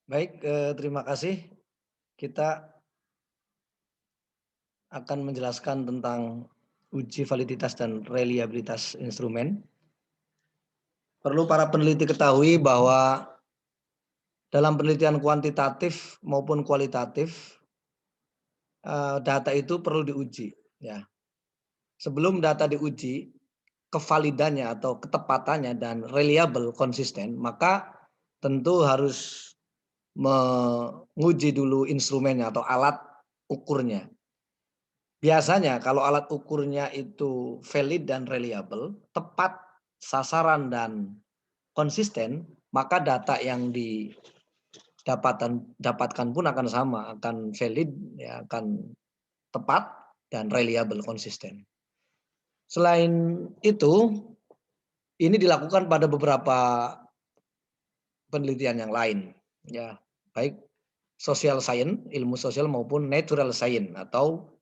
Baik, terima kasih. Kita akan menjelaskan tentang uji validitas dan reliabilitas instrumen. Perlu para peneliti ketahui bahwa dalam penelitian kuantitatif maupun kualitatif, data itu perlu diuji, ya. Sebelum data diuji, kevalidannya atau ketepatannya dan reliable, konsisten, maka tentu harus menguji dulu instrumennya atau alat ukurnya. Biasanya kalau alat ukurnya itu valid dan reliable, tepat sasaran dan konsisten, maka data yang dapatkan pun akan sama, akan valid, ya, akan tepat dan reliable, konsisten. Selain itu, ini dilakukan pada beberapa penelitian yang lain, ya, baik social science, ilmu sosial maupun natural science atau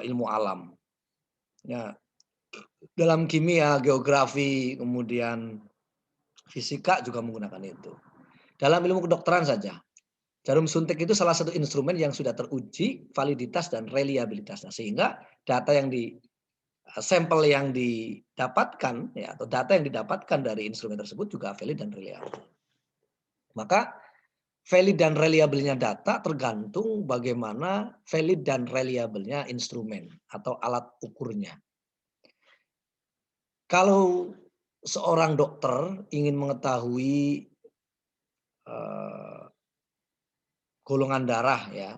ilmu alam. Ya, dalam kimia, geografi, kemudian fisika juga menggunakan itu. Dalam ilmu kedokteran saja, jarum suntik itu salah satu instrumen yang sudah teruji validitas dan reliabilitasnya. Sehingga data yang sampel yang didapatkan, ya, atau data yang didapatkan dari instrumen tersebut juga valid dan reliable. Maka valid dan reliable-nya data tergantung bagaimana valid dan reliable-nya instrumen atau alat ukurnya. Kalau seorang dokter ingin mengetahui eh, golongan darah, ya,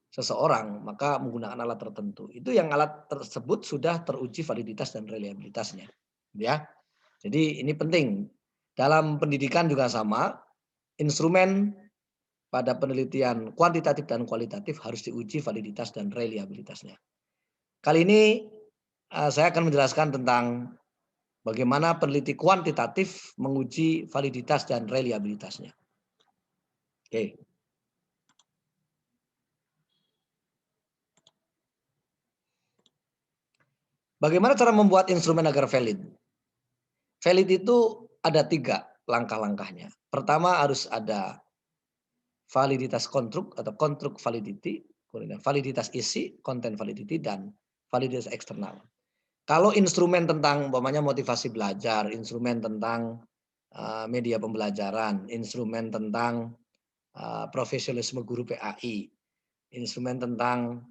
seseorang, maka menggunakan alat tertentu. Itu yang alat tersebut sudah teruji validitas dan reliabilitasnya, ya. Jadi ini penting. Dalam pendidikan juga sama, instrumen pada penelitian kuantitatif dan kualitatif harus diuji validitas dan reliabilitasnya. Kali ini saya akan menjelaskan tentang bagaimana peneliti kuantitatif menguji validitas dan reliabilitasnya. Oke. Bagaimana cara membuat instrumen agar valid? Valid itu ada 3 langkah-langkahnya. Pertama harus ada validitas konstruk atau konstruk validity, kemudian validitas isi, content validity, dan validitas eksternal. Kalau instrumen tentang umpamanya motivasi belajar, instrumen tentang media pembelajaran, instrumen tentang profesionalisme guru PAI, instrumen tentang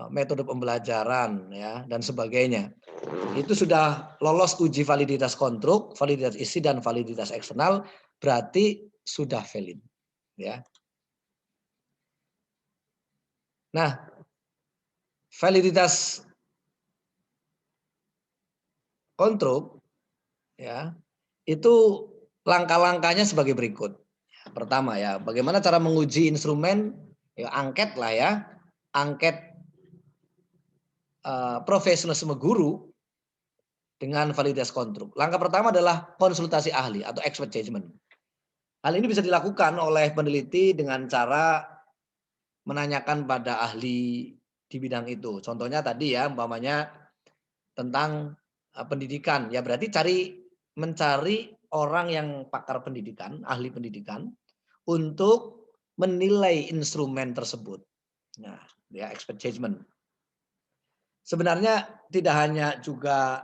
metode pembelajaran, ya, dan sebagainya. Itu sudah lolos uji validitas konstruk, validitas isi, dan validitas eksternal, berarti sudah valid, ya. Nah, validitas konstruk, ya, itu langkah-langkahnya sebagai berikut. Pertama, ya, bagaimana cara menguji instrumen, ya, angket lah, ya, angket profesionalisme guru dengan validitas konstruk. Langkah pertama adalah konsultasi ahli atau expert judgment. Hal ini bisa dilakukan oleh peneliti dengan cara menanyakan pada ahli di bidang itu. Contohnya tadi, ya, umpamanya tentang pendidikan, ya berarti mencari orang yang pakar pendidikan, ahli pendidikan untuk menilai instrumen tersebut. Nah, ya, expert judgment. Sebenarnya tidak hanya juga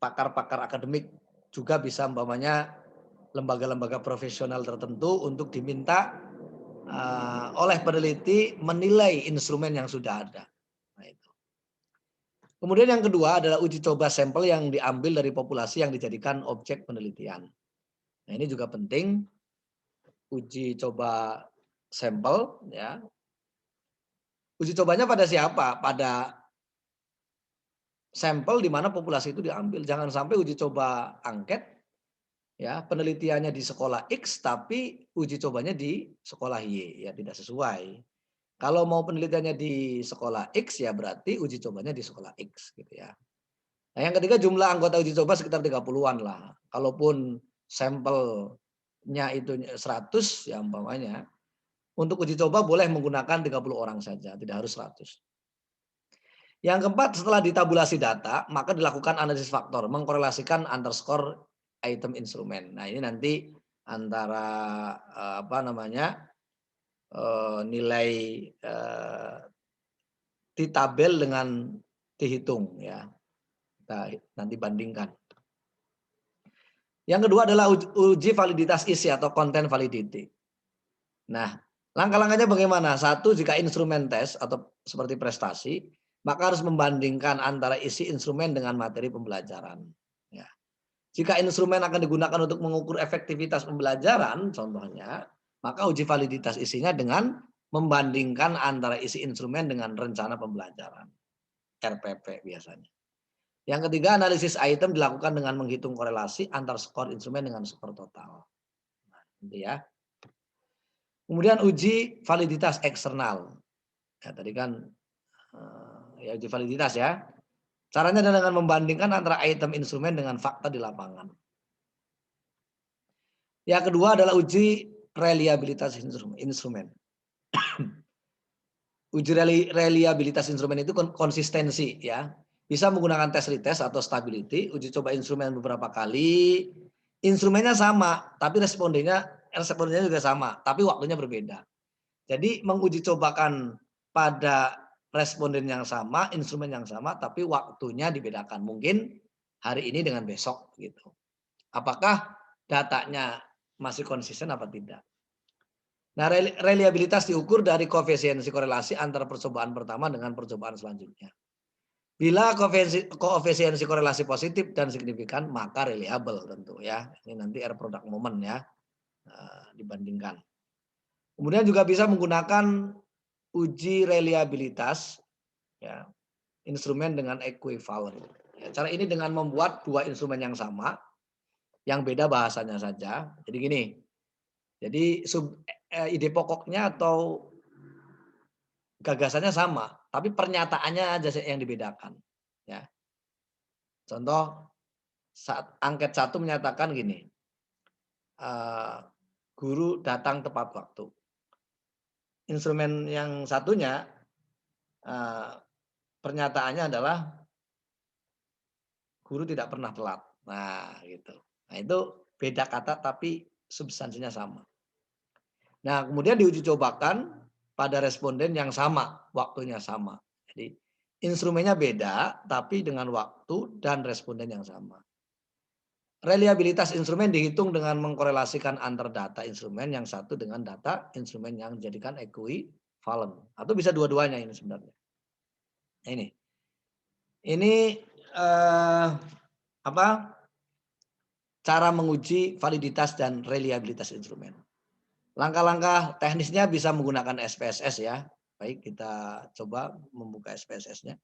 pakar-pakar akademik, juga bisa umpamanya lembaga-lembaga profesional tertentu untuk diminta oleh peneliti menilai instrumen yang sudah ada. Nah, itu. Kemudian yang kedua adalah uji coba sampel yang diambil dari populasi yang dijadikan objek penelitian. Nah, ini juga penting, uji coba sampel, ya. Uji cobanya pada siapa? Pada sampel di mana populasi itu diambil. Jangan sampai uji coba angket, ya, penelitiannya di sekolah X tapi uji cobanya di sekolah Y, ya tidak sesuai. Kalau mau penelitiannya di sekolah X, ya berarti uji cobanya di sekolah X, gitu, ya. Nah, yang ketiga jumlah anggota uji coba sekitar 30-an lah. Kalaupun sampelnya itu 100, ya umpamanya, untuk uji coba boleh menggunakan 30 orang saja, tidak harus 100. Yang keempat, setelah ditabulasi data, maka dilakukan analisis faktor, mengkorelasikan underscore item instrumen. Nah, ini nanti antara apa namanya nilai ditabel dengan dihitung ya. Kita nanti bandingkan. Yang kedua adalah uji validitas isi atau content validity. Nah, langkah-langkahnya bagaimana? Satu, jika instrumen tes atau seperti prestasi, maka harus membandingkan antara isi instrumen dengan materi pembelajaran. Ya. Jika instrumen akan digunakan untuk mengukur efektivitas pembelajaran, contohnya, maka uji validitas isinya dengan membandingkan antara isi instrumen dengan rencana pembelajaran. RPP biasanya. Yang ketiga, analisis item dilakukan dengan menghitung korelasi antar skor instrumen dengan skor total. Nah, gitu ya. Kemudian uji validitas eksternal. Ya, tadi kan ya uji validitas ya. Caranya adalah dengan membandingkan antara item instrumen dengan fakta di lapangan. Yang kedua adalah uji reliabilitas instrumen. Uji reliabilitas instrumen itu konsistensi ya. Bisa menggunakan tes retest atau stability, uji coba instrumen beberapa kali. Instrumennya sama, tapi respondennya juga sama, tapi waktunya berbeda. Jadi menguji cobakan pada responden yang sama, instrumen yang sama, tapi waktunya dibedakan. Mungkin hari ini dengan besok gitu. Apakah datanya masih konsisten apa tidak? Nah, reliabilitas diukur dari koefisiensi korelasi antara percobaan pertama dengan percobaan selanjutnya. Bila koefisiensi korelasi positif dan signifikan, maka reliable tentu ya. Ini nanti R product moment ya, dibandingkan. Kemudian juga bisa menggunakan uji reliabilitas ya, instrumen dengan equivalent. Ya, cara ini dengan membuat dua instrumen yang sama, yang beda bahasanya saja. Jadi gini, jadi ide pokoknya atau gagasannya sama, tapi pernyataannya aja yang dibedakan. Ya. Contoh saat angket 1 menyatakan gini, guru datang tepat waktu. Instrumen yang satunya pernyataannya adalah guru tidak pernah telat. Nah, gitu. Nah, itu beda kata tapi substansinya sama. Nah, kemudian diuji cobakan pada responden yang sama, waktunya sama. Jadi instrumennya beda tapi dengan waktu dan responden yang sama. Reliabilitas instrumen dihitung dengan mengkorelasikan antar data instrumen yang satu dengan data instrumen yang dijadikan equivalent atau bisa dua-duanya ini sebenarnya. Ini apa? Cara menguji validitas dan reliabilitas instrumen. Langkah-langkah teknisnya bisa menggunakan SPSS ya. Baik, kita coba membuka SPSS-nya.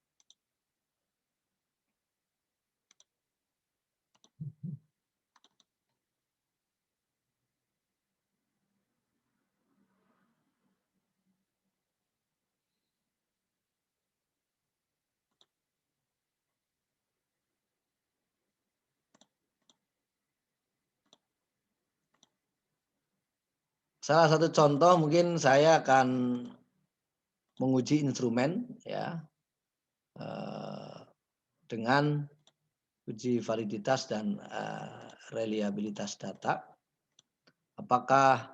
Salah satu contoh mungkin saya akan menguji instrumen ya dengan uji validitas dan reliabilitas data. Apakah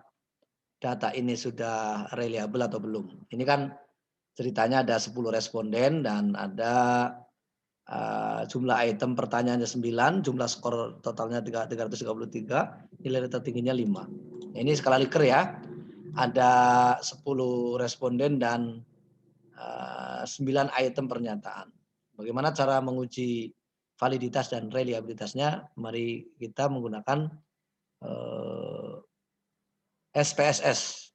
data ini sudah reliable atau belum? Ini kan ceritanya ada 10 responden dan ada jumlah item pertanyaannya 9, jumlah skor totalnya 333, nilai tertingginya 5. Ini skala Likert ya. Ada 10 responden dan 9 item pernyataan. Bagaimana cara menguji validitas dan reliabilitasnya? Mari kita menggunakan SPSS.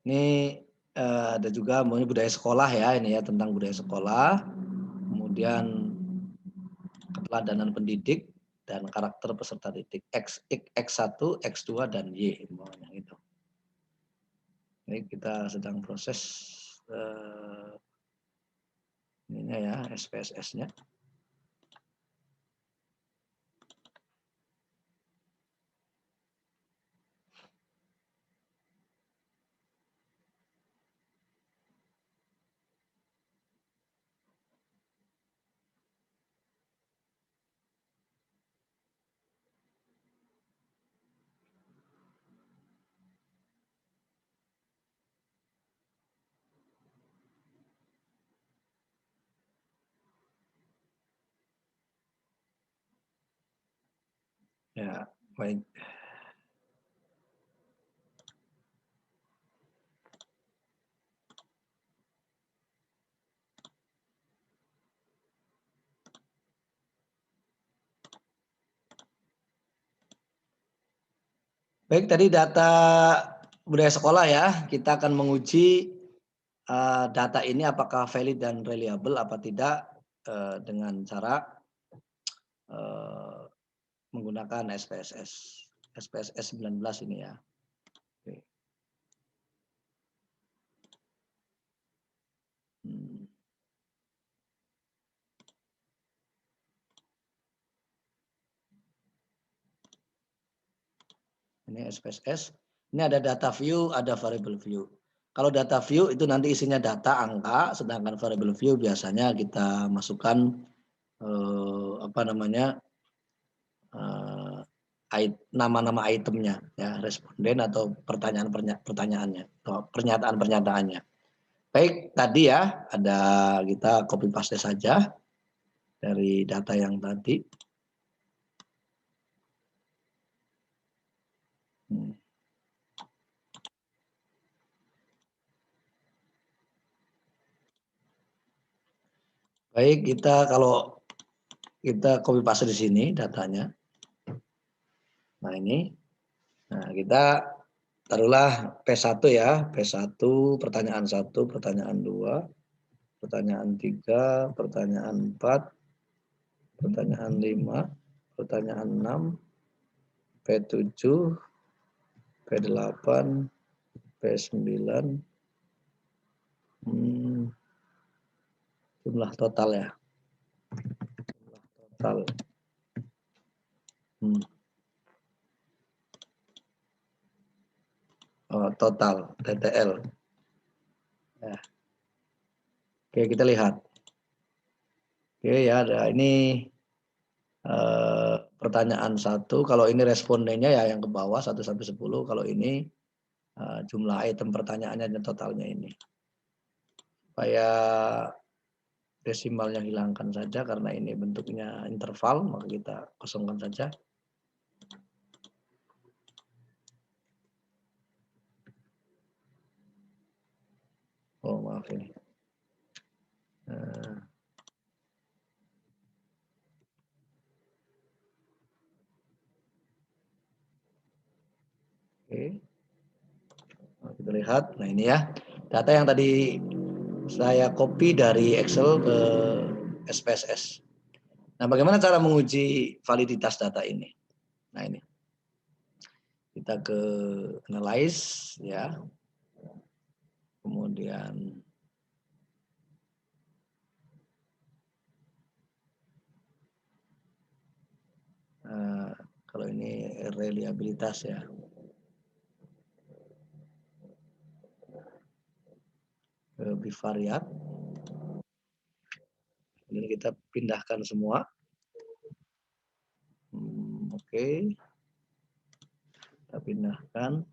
Ini ada juga budaya sekolah ya, ini ya tentang budaya sekolah. Kemudian keteladanan pendidik dan karakter peserta didik X1, X2 dan Y umpamanya gitu. Ini kita sedang proses ininya ya SPSS-nya. Ya, baik. Baik, tadi data budaya sekolah ya. Kita akan menguji data ini apakah valid dan reliable apa tidak dengan cara menggunakan SPSS. SPSS 19 ini ya. Oke. Hmm. Ini SPSS. Ini ada data view, ada variable view. Kalau data view itu nanti isinya data angka, sedangkan variable view biasanya kita masukkan apa namanya nama-nama itemnya, ya responden atau pertanyaannya, atau pernyataan-pernyataannya. Baik, tadi ya ada kita copy paste saja dari data yang tadi. Baik, kita kalau kita copy paste di sini datanya. Nah ini, nah kita taruhlah P1 ya, P1 pertanyaan 1, pertanyaan 2, pertanyaan 3, pertanyaan 4, pertanyaan 5, pertanyaan 6, P7, P8, P9, jumlah total ya. Total. Oh, total TTL. Ya. Oke, kita lihat. Oke ya, ada ini pertanyaan 1. Kalau ini respondennya ya yang ke bawah 1 sampai 10. Kalau ini jumlah item pertanyaannya dan totalnya ini. Supaya desimalnya hilangkan saja karena ini bentuknya interval, maka kita kosongkan saja. Oh maaf ini. Oke. Nah, kita lihat. Nah ini ya data yang tadi saya copy dari Excel ke SPSS. Nah bagaimana cara menguji validitas data ini? Nah ini kita ke analyze ya, kemudian kalau ini reliabilitas ya. Bivariat. Ini kita pindahkan semua. Oke. Kita pindahkan.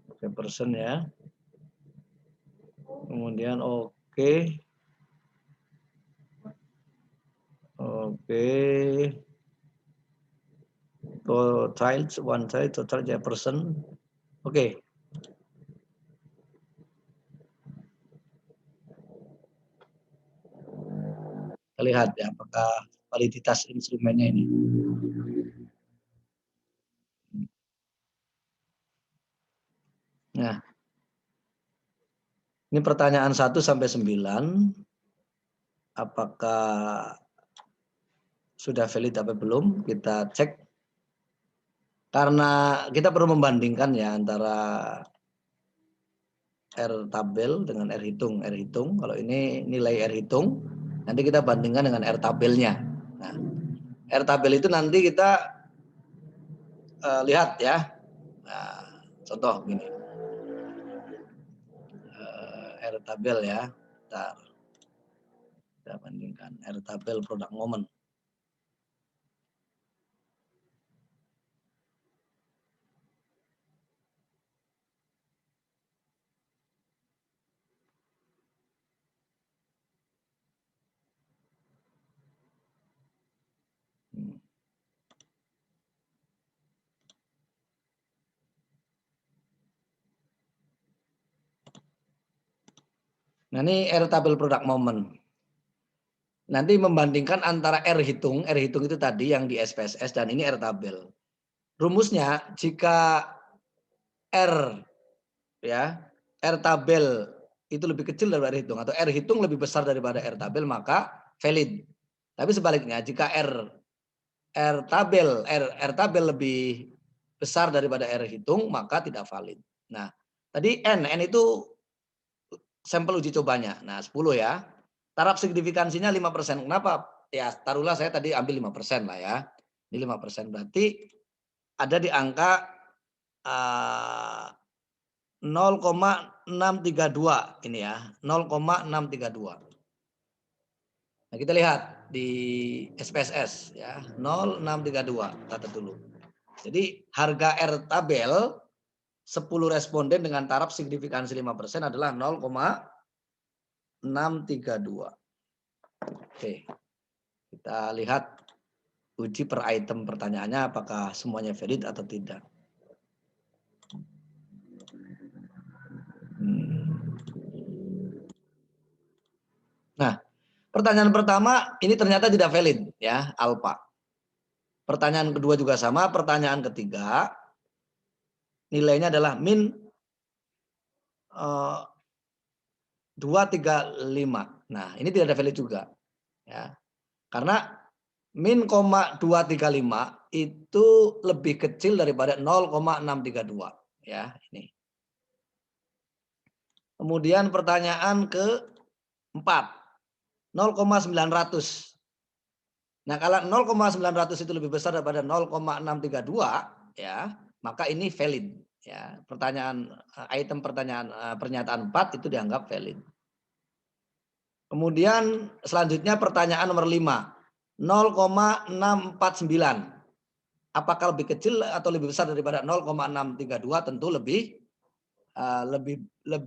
Oke, persen ya. Kemudian oke. Oke. Total, one child, total ya persen. Oke. Kita lihat ya apakah validitas instrumennya ini. Nah, ini pertanyaan 1 sampai 9. Apakah sudah valid atau belum? Kita cek. Karena kita perlu membandingkan ya antara R tabel dengan R hitung. R hitung, kalau ini nilai R hitung, nanti kita bandingkan dengan R tabelnya. Nah, R tabel itu nanti kita lihat ya. Nah, contoh gini. R tabel ya. Bentar. Kita bandingkan R tabel product moment. Nah ini R tabel product moment. Nanti membandingkan antara R hitung itu tadi yang di SPSS dan ini R tabel. Rumusnya jika R ya, R tabel itu lebih kecil daripada R hitung atau R hitung lebih besar daripada R tabel maka valid. Tapi sebaliknya jika R tabel lebih besar daripada R hitung maka tidak valid. Nah, tadi N itu sampel uji cobanya. Nah, 10 ya. Taraf signifikansinya 5%. Kenapa? Ya, taruhlah saya tadi ambil 5% lah ya. Ini 5% berarti ada di angka 0,632 ini ya, 0,632. Nah, kita lihat di SPSS ya, 0,632 catat dulu. Jadi harga R tabel 10 responden dengan taraf signifikansi 5% adalah 0,632. Oke. Kita lihat uji per item pertanyaannya apakah semuanya valid atau tidak. Nah, pertanyaan pertama ini ternyata tidak valid ya, alpha. Pertanyaan kedua juga sama, pertanyaan ketiga nilainya adalah min 235. Nah, ini tidak ada valid juga ya. Karena min 235 itu lebih kecil daripada 0,632 ya, ini. Kemudian pertanyaan keempat 0,900. Nah, kalau 0,900 itu lebih besar daripada 0,632 ya, maka ini valid ya. Pernyataan 4 itu dianggap valid. Kemudian selanjutnya pertanyaan nomor 5. 0,649. Apakah lebih kecil atau lebih besar daripada 0,632? Tentu lebih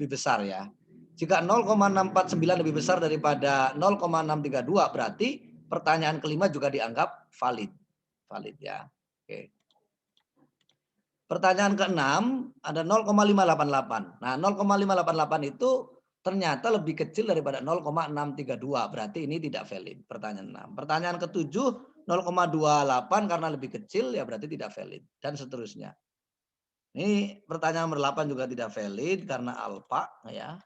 besar ya. Jika 0,649 lebih besar daripada 0,632 berarti pertanyaan kelima juga dianggap valid. Valid ya. Oke. Pertanyaan keenam ada 0,588. Nah, 0,588 itu ternyata lebih kecil daripada 0,632. Berarti ini tidak valid. Pertanyaan 6. Pertanyaan ketujuh 0,28 karena lebih kecil ya berarti tidak valid. Dan seterusnya. Ini pertanyaan nomor 8 juga tidak valid karena alpha ya.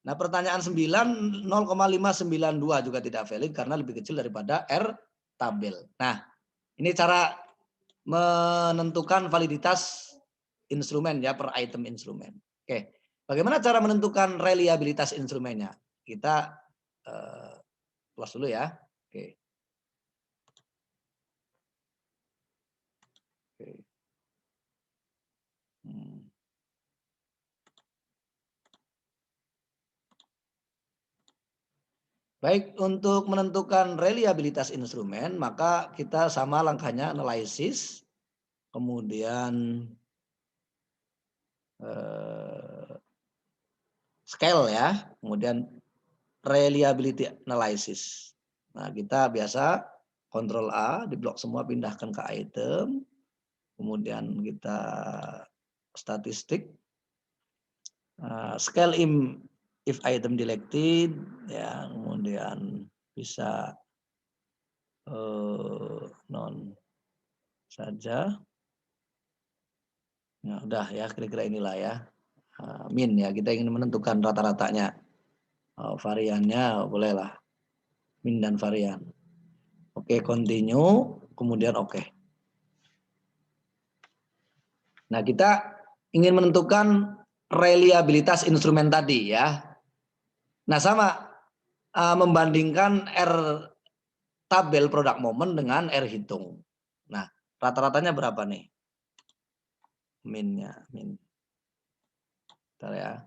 Nah, pertanyaan 9 0,592 juga tidak valid karena lebih kecil daripada R tabel. Nah, ini cara menentukan validitas instrumen ya per item instrumen. Oke. Bagaimana cara menentukan reliabilitas instrumennya? Kita close dulu ya. Oke. Oke. Baik, untuk menentukan reliabilitas instrumen, maka kita sama langkahnya analisis, kemudian scale ya, kemudian reliability analysis. Nah, kita biasa Ctrl A, di blok semua pindahkan ke item, kemudian kita statistik, scale if item selected, ya, kemudian bisa non saja. Nah, udah ya, kira-kira inilah ya. Min ya, kita ingin menentukan rata-ratanya. Variannya bolehlah min dan varian. Oke, continue, kemudian oke. Nah, kita ingin menentukan reliabilitas instrumen tadi ya. Nah, sama membandingkan R tabel product moment dengan R hitung. Nah, rata-ratanya berapa nih? Minnya, min. Bentar ya.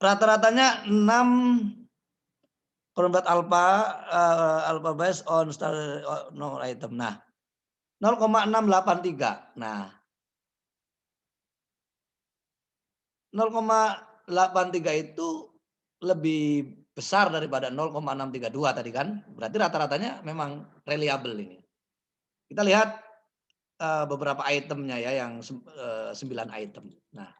Rata-ratanya 6 Convert alpha based on no item. Nah, 0,683. Nah, 0,83 itu lebih besar daripada 0,632 tadi kan. Berarti rata-ratanya memang reliable ini. Kita lihat beberapa itemnya ya yang 9 item. Nah,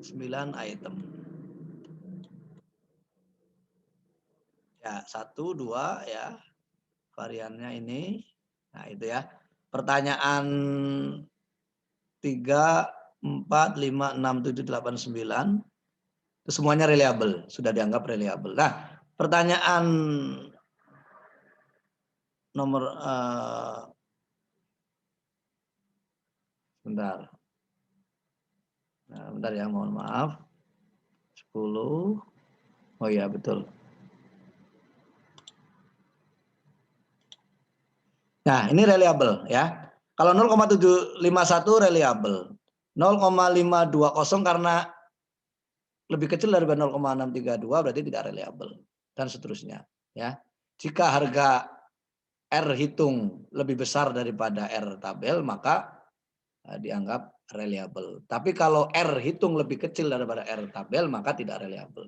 9 item. Ya, 1, 2 ya. Variannya ini. Nah, itu ya. Pertanyaan 3, 4, 5, 6, 7, 8, 9. Itu semuanya reliable, sudah dianggap reliable. Nah, pertanyaan nomor bentar. Nah, bentar ya, mohon maaf. 10. Oh iya, betul. Nah, ini reliable ya. Kalau 0,751 reliable. 0,520 karena lebih kecil daripada 0,632 berarti tidak reliable dan seterusnya ya. Jika harga R hitung lebih besar daripada R tabel maka dianggap reliable. Tapi kalau R hitung lebih kecil daripada R tabel maka tidak reliable.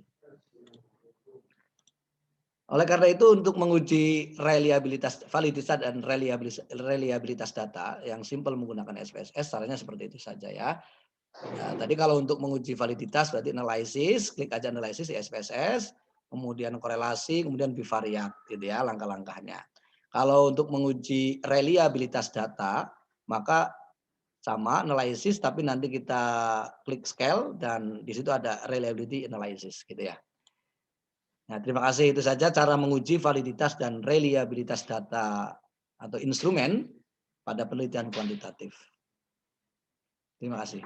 Oleh karena itu untuk menguji reliabilitas, validitas dan reliabilitas data yang simpel menggunakan SPSS caranya seperti itu saja ya. Nah, tadi kalau untuk menguji validitas berarti analisis, klik aja analisis di SPSS, kemudian korelasi, kemudian bivariat gitu ya langkah-langkahnya. Kalau untuk menguji reliabilitas data maka sama analisis tapi nanti kita klik scale dan di situ ada reliability analysis gitu ya. Nah, terima kasih. Itu saja cara menguji validitas dan reliabilitas data atau instrumen pada penelitian kuantitatif. Terima kasih.